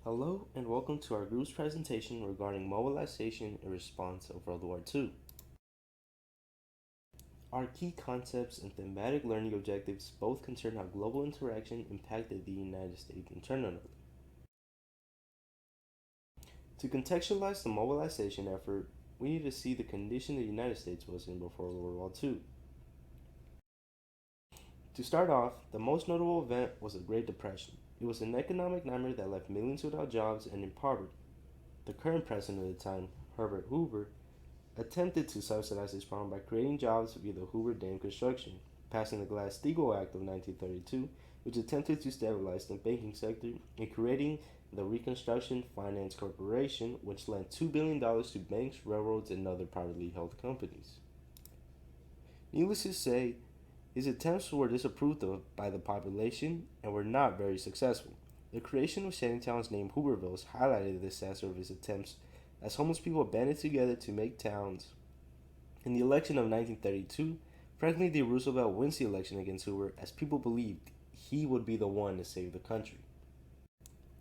Hello and welcome to our group's presentation regarding mobilization in response of World War II. Our key concepts and thematic learning objectives both concern how global interaction impacted the United States internally. To contextualize the mobilization effort, we need to see the condition the United States was in before World War II. To start off, the most notable event was the Great Depression. It was an economic nightmare that left millions without jobs and in poverty. The current president at the time, Herbert Hoover, attempted to subsidize this problem by creating jobs via the Hoover Dam construction, passing the Glass-Steagall Act of 1932, which attempted to stabilize the banking sector, and creating the Reconstruction Finance Corporation, which lent $2 billion to banks, railroads, and other privately held companies. Needless to say, his attempts were disapproved of by the population and were not very successful. The creation of shantytowns named Hoovervilles highlighted the disaster of his attempts as homeless people banded together to make towns. In the election of 1932, Franklin D. Roosevelt wins the election against Hoover as people believed he would be the one to save the country.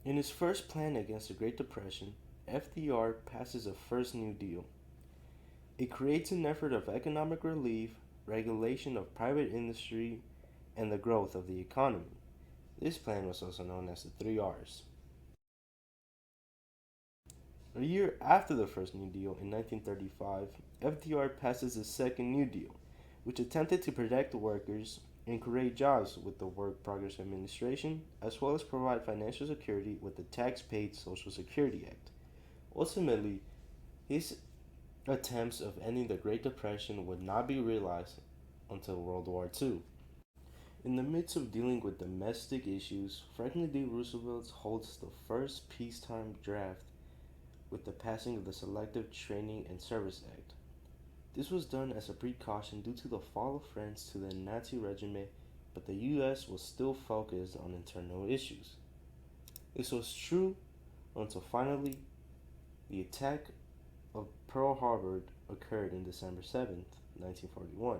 In his first plan against the Great Depression, FDR passes a first New Deal. It creates an effort of economic relief, regulation of private industry, and the growth of the economy. This plan was also known as the Three R's. A year after the first New Deal, in 1935, FDR passes the second New Deal, which attempted to protect the workers and create jobs with the Work Progress Administration, as well as provide financial security with the tax-paid Social Security Act. Ultimately, his attempts of ending the Great Depression would not be realized until World War II. In the midst of dealing with domestic issues, Franklin D. Roosevelt holds the first peacetime draft with the passing of the Selective Training and Service Act. This was done as a precaution due to the fall of France to the Nazi regime, but the US was still focused on internal issues. This was true until finally the attack of Pearl Harbor occurred on December 7th, 1941.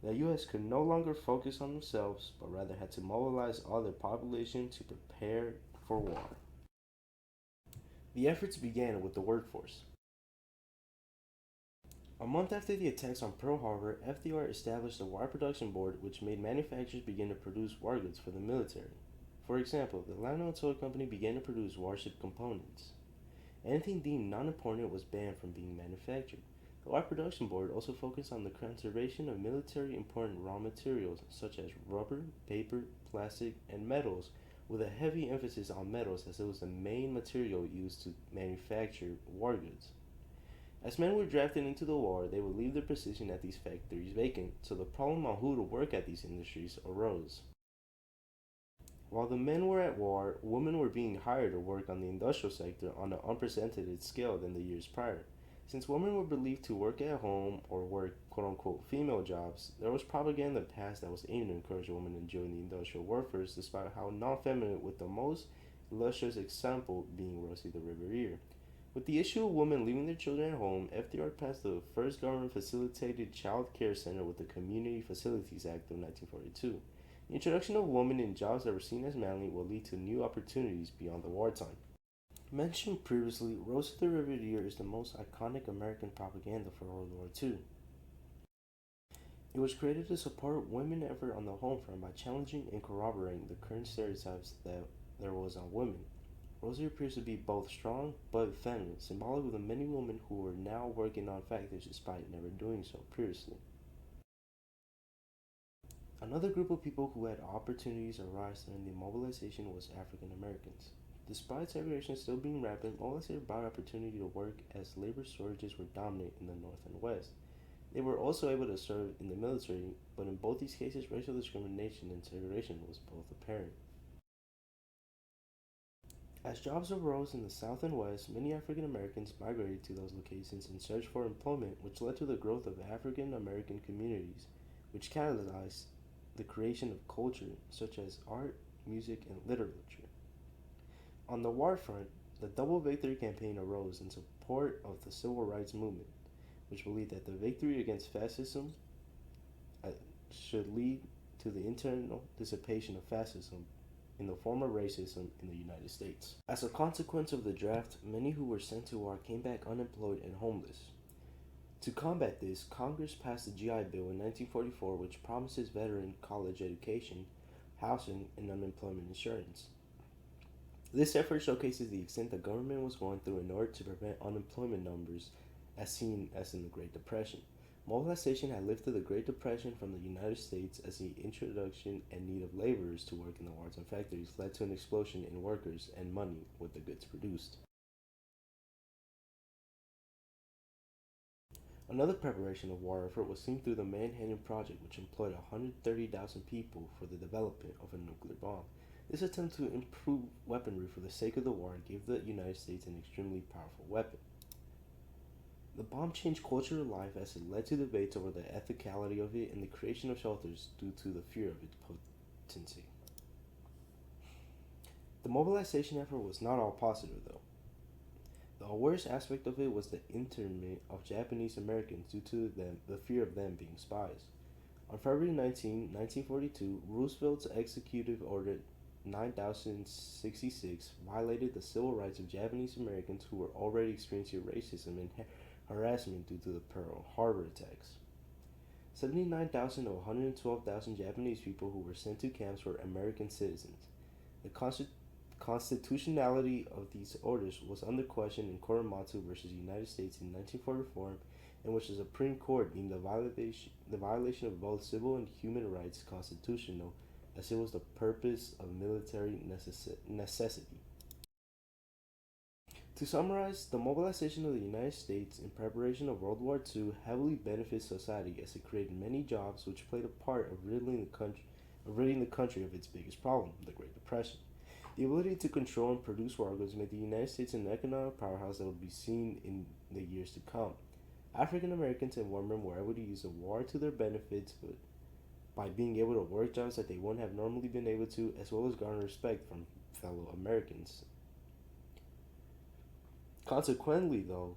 The US could no longer focus on themselves, but rather had to mobilize all their population to prepare for war. The efforts began with the workforce. A month after the attacks on Pearl Harbor, FDR established a war production board which made manufacturers begin to produce war goods for the military. For example, the Lionel Toy Company began to produce warship components. Anything deemed non-important was banned from being manufactured. The War Production Board also focused on the conservation of military important raw materials such as rubber, paper, plastic, and metals, with a heavy emphasis on metals as it was the main material used to manufacture war goods. As men were drafted into the war, they would leave their position at these factories vacant, so the problem on who to work at these industries arose. While the men were at war, women were being hired to work on the industrial sector on an unprecedented scale than the years prior. Since women were believed to work at home or work quote unquote female jobs, there was propaganda in the past that was aimed to encourage women to join the industrial workforce despite how non feminine, with the most illustrious example being Rosie the Riverier. With the issue of women leaving their children at home, FDR passed the first government facilitated child care center with the Community Facilities Act of 1942. The introduction of women in jobs that were seen as manly will lead to new opportunities beyond the wartime. Mentioned previously, Rosie the Riveteer is the most iconic American propaganda for World War II. It was created to support women effort on the home front by challenging and corroborating the current stereotypes that there was on women. Rosie appears to be both strong but feminine, symbolic of the many women who were now working on factories despite never doing so previously. Another group of people who had opportunities arise during the mobilization was African Americans. Despite segregation still being rampant, mobilization brought opportunity to work as labor shortages were dominant in the North and West. They were also able to serve in the military, but in both these cases, racial discrimination and segregation was both apparent. As jobs arose in the South and West, many African Americans migrated to those locations in search for employment, which led to the growth of African American communities, which catalyzed the creation of culture such as art, music, and literature. On the war front, the Double Victory campaign arose in support of the civil rights movement, which believed that the victory against fascism should lead to the internal dissipation of fascism in the form of racism in the United States. As a consequence of the draft, many who were sent to war came back unemployed and homeless. To combat this, Congress passed the GI Bill in 1944, which promises veteran college education, housing, and unemployment insurance. This effort showcases the extent the government was going through in order to prevent unemployment numbers as seen as in the Great Depression. Mobilization had lifted the Great Depression from the United States as the introduction and need of laborers to work in the wards and factories led to an explosion in workers and money with the goods produced. Another preparation of war effort was seen through the Manhattan Project, which employed 130,000 people for the development of a nuclear bomb. This attempt to improve weaponry for the sake of the war gave the United States an extremely powerful weapon. The bomb changed cultural life as it led to debates over the ethicality of it and the creation of shelters due to the fear of its potency. The mobilization effort was not all positive, though. The worst aspect of it was the internment of Japanese Americans due to the fear of them being spies. On February 19, 1942, Roosevelt's Executive Order 9066 violated the civil rights of Japanese Americans who were already experiencing racism and harassment due to the Pearl Harbor attacks. 79,000 of 112,000 Japanese people who were sent to camps were American citizens. The constitutionality of these orders was under question in Korematsu versus United States in 1944, in which the Supreme Court deemed the violation of both civil and human rights constitutional, as it was the purpose of military necessity. To summarize, the mobilization of the United States in preparation of World War II heavily benefited society as it created many jobs which played a part of ridding the country of its biggest problem, the Great Depression. The ability to control and produce war goods made the United States an economic powerhouse that would be seen in the years to come. African Americans and women were able to use the war to their benefits by being able to work jobs that they wouldn't have normally been able to, as well as garner respect from fellow Americans. Consequently, though,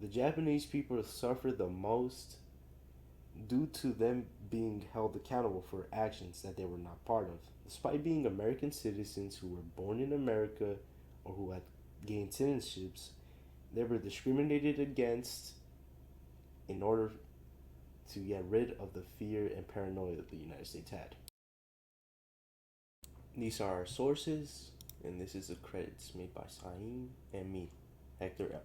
the Japanese people suffered the most due to them being held accountable for actions that they were not part of. Despite being American citizens who were born in America or who had gained citizenships, they were discriminated against in order to get rid of the fear and paranoia that the United States had. These are our sources, and this is the credits made by Saeem and me, Hector L.